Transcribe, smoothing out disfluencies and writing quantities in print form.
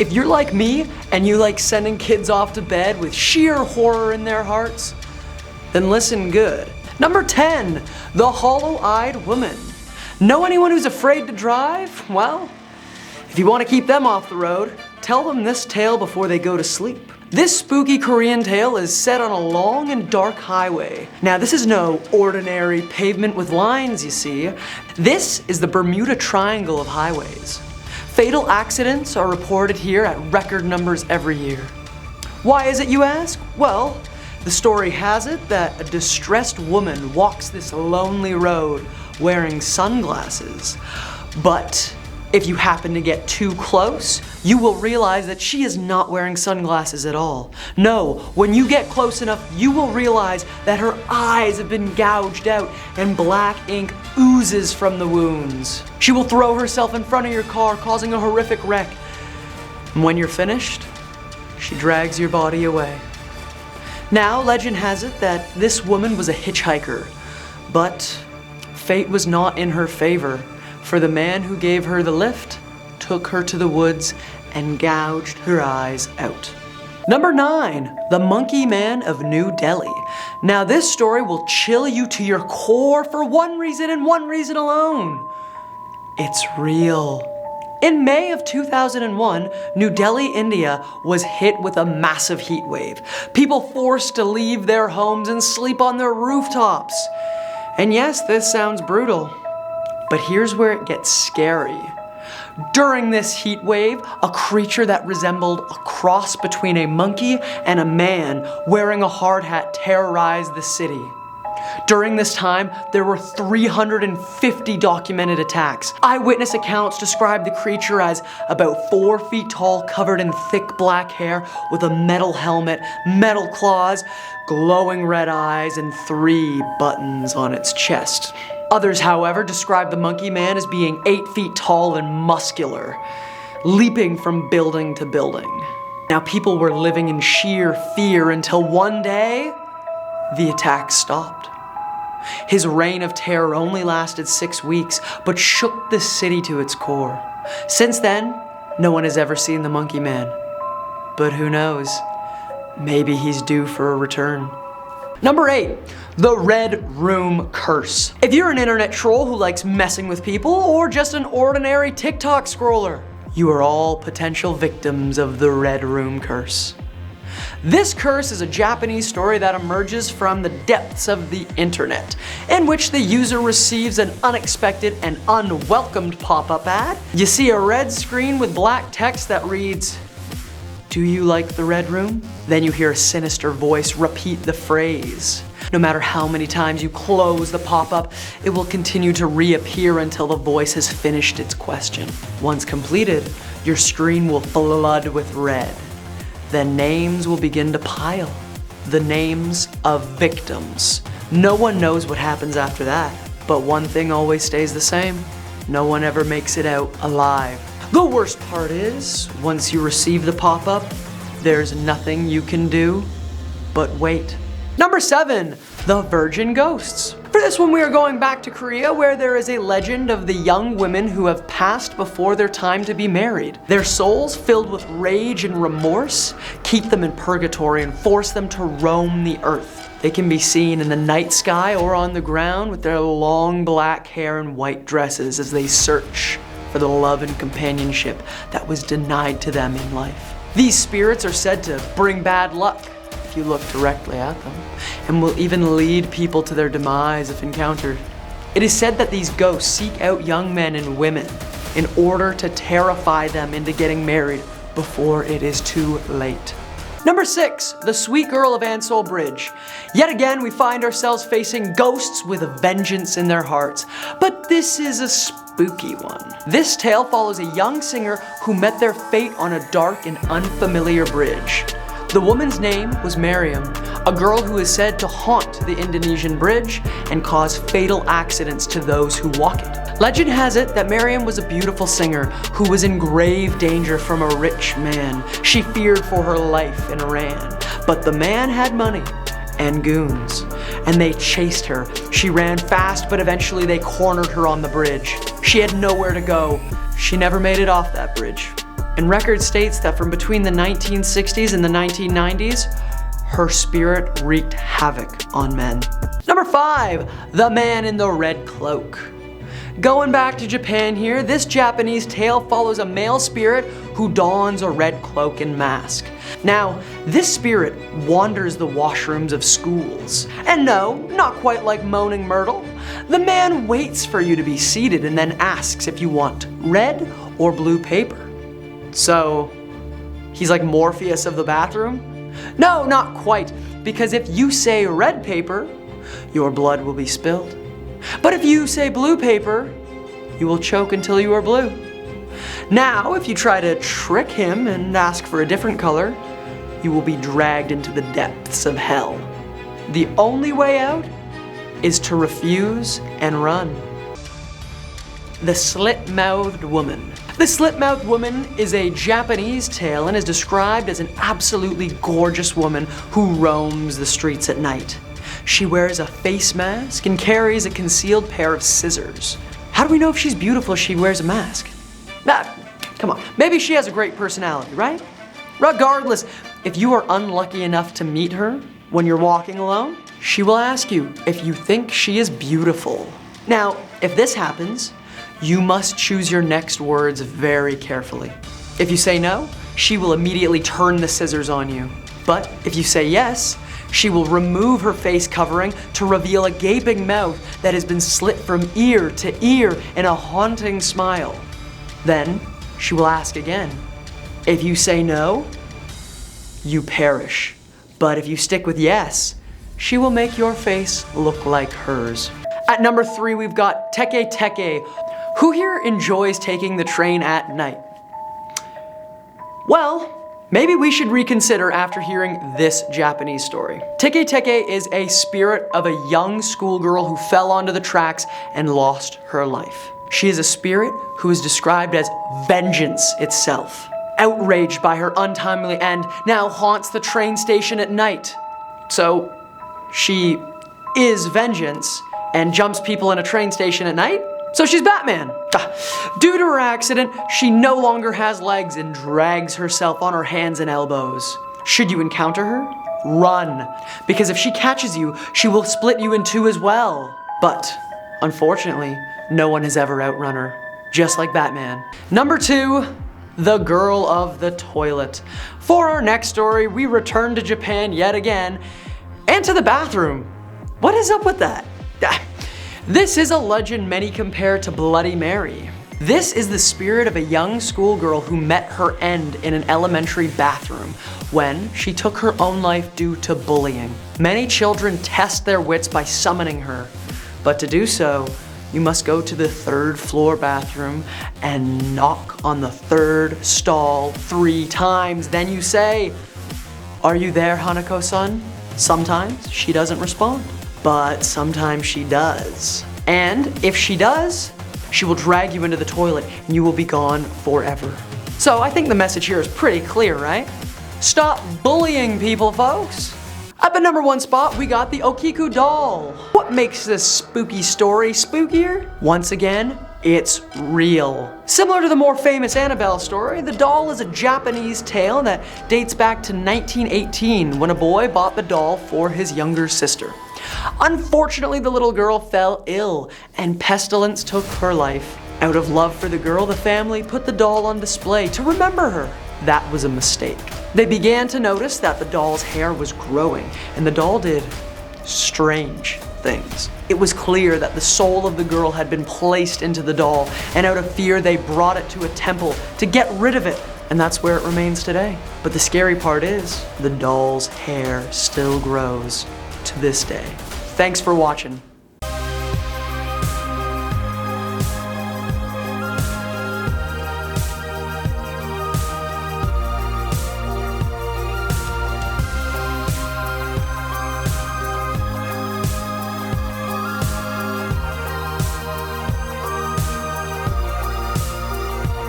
If you're like me and you like sending kids off to bed with sheer horror in their hearts, then listen good. Number 10, the hollow-eyed woman. Know anyone who's afraid to drive? Well, if you want to keep them off the road, tell them this tale before they go to sleep. This spooky Korean tale is set on a long and dark highway. Now, this is no ordinary pavement with lines, you see. This is the Bermuda Triangle of highways. Fatal accidents are reported here at record numbers every year. Why is it, you ask? Well, the story has it that a distressed woman walks this lonely road wearing sunglasses. But if you happen to get too close, you will realize that she is not wearing sunglasses at all. No, when you get close enough, you will realize that her eyes have been gouged out and black ink oozes from the wounds. She will throw herself in front of your car, causing a horrific wreck. And when you're finished, she drags your body away. Now, legend has it that this woman was a hitchhiker, but fate was not in her favor, for the man who gave her the lift took her to the woods and gouged her eyes out. Number 9, the Monkey Man of New Delhi. Now, this story will chill you to your core for one reason and one reason alone. It's real. In May of 2001, New Delhi, India was hit with a massive heat wave. People forced to leave their homes and sleep on their rooftops. And yes, this sounds brutal, but here's where it gets scary. During this heat wave, a creature that resembled a cross between a monkey and a man wearing a hard hat terrorized the city. During this time, there were 350 documented attacks. Eyewitness accounts describe the creature as about 4 feet tall, covered in thick black hair, with a metal helmet, metal claws, glowing red eyes, and 3 buttons on its chest. Others, however, describe the Monkey Man as being 8 feet tall and muscular, leaping from building to building. Now, people were living in sheer fear until one day, the attacks stopped. His reign of terror only lasted 6 weeks, but shook the city to its core. Since then, no one has ever seen the Monkey Man. But who knows? Maybe he's due for a return. Number 8, the Red Room Curse. If you're an internet troll who likes messing with people, or just an ordinary TikTok scroller, you are all potential victims of the Red Room Curse. This curse is a Japanese story that emerges from the depths of the internet, in which the user receives an unexpected and unwelcomed pop-up ad. You see a red screen with black text that reads, "Do you like the Red Room?" Then you hear a sinister voice repeat the phrase. No matter how many times you close the pop-up, it will continue to reappear until the voice has finished its question. Once completed, your screen will flood with red. Then names will begin to pile. The names of victims. No one knows what happens after that, but one thing always stays the same. No one ever makes it out alive. The worst part is, once you receive the pop-up, there's nothing you can do but wait. Number 7, the Virgin Ghosts. For this one, we are going back to Korea, where there is a legend of the young women who have passed before their time to be married. Their souls, filled with rage and remorse, keep them in purgatory and force them to roam the earth. They can be seen in the night sky or on the ground with their long black hair and white dresses as they search for the love and companionship that was denied to them in life. These spirits are said to bring bad luck if you look directly at them, and will even lead people to their demise if encountered. It is said that these ghosts seek out young men and women in order to terrify them into getting married before it is too late. Number 6, the Sweet Girl of Ancol Bridge. Yet again, we find ourselves facing ghosts with a vengeance in their hearts, but this is a spooky one. This tale follows a young singer who met their fate on a dark and unfamiliar bridge. The woman's name was Miriam, a girl who is said to haunt the Indonesian bridge and cause fatal accidents to those who walk it. Legend has it that Miriam was a beautiful singer who was in grave danger from a rich man. She feared for her life and ran, but the man had money and goons, and they chased her. She ran fast, but eventually they cornered her on the bridge. She had nowhere to go. She never made it off that bridge. And record states that from between the 1960s and the 1990s, her spirit wreaked havoc on men. Number 5, the man in the red cloak. Going back to Japan here, this Japanese tale follows a male spirit who dons a red cloak and mask. Now, this spirit wanders the washrooms of schools. And no, not quite like Moaning Myrtle. The man waits for you to be seated and then asks if you want red or blue paper. So, he's like Morpheus of the bathroom? No, not quite, because if you say red paper, your blood will be spilled. But if you say blue paper, you will choke until you are blue. Now, if you try to trick him and ask for a different color, you will be dragged into the depths of hell. The only way out is to refuse and run. The Slit-Mouthed Woman. The Slit-Mouthed Woman is a Japanese tale and is described as an absolutely gorgeous woman who roams the streets at night. She wears a face mask and carries a concealed pair of scissors. How do we know if she's beautiful if she wears a mask? Come on, maybe she has a great personality, right? Regardless, if you are unlucky enough to meet her when you're walking alone, she will ask you if you think she is beautiful. Now, if this happens, you must choose your next words very carefully. If you say no, she will immediately turn the scissors on you. But if you say yes, she will remove her face covering to reveal a gaping mouth that has been slit from ear to ear in a haunting smile. Then she will ask again. If you say no, you perish. But if you stick with yes, she will make your face look like hers. At number 3, we've got Teke Teke. Who here enjoys taking the train at night? Well, maybe we should reconsider after hearing this Japanese story. Teke Teke is a spirit of a young schoolgirl who fell onto the tracks and lost her life. She is a spirit who is described as vengeance itself. Outraged by her untimely end, now haunts the train station at night. So, she is vengeance and jumps people in a train station at night? So she's Batman. Due to her accident, she no longer has legs and drags herself on her hands and elbows. Should you encounter her, run, because if she catches you, she will split you in two as well. But, unfortunately, no one has ever outrun her, just like Batman. Number 2, the girl of the toilet. For our next story, we return to Japan yet again, and to the bathroom. What is up with that? This is a legend many compare to Bloody Mary. This is the spirit of a young schoolgirl who met her end in an elementary bathroom when she took her own life due to bullying. Many children test their wits by summoning her, but to do so, you must go to the 3rd floor bathroom and knock on the 3rd stall 3 times. Then you say, "Are you there, Hanako-san?" Sometimes she doesn't respond, but sometimes she does. And if she does, she will drag you into the toilet and you will be gone forever. So I think the message here is pretty clear, right? Stop bullying people, folks. At the number 1 spot, we got the Okiku Doll. What makes this spooky story spookier? Once again, it's real. Similar to the more famous Annabelle story, the doll is a Japanese tale that dates back to 1918 when a boy bought the doll for his younger sister. Unfortunately, the little girl fell ill and pestilence took her life. Out of love for the girl, the family put the doll on display to remember her. That was a mistake. They began to notice that the doll's hair was growing and the doll did strange things. It was clear that the soul of the girl had been placed into the doll, and out of fear they brought it to a temple to get rid of it, and that's where it remains today. But the scary part is, the doll's hair still grows to this day. Thanks for watching.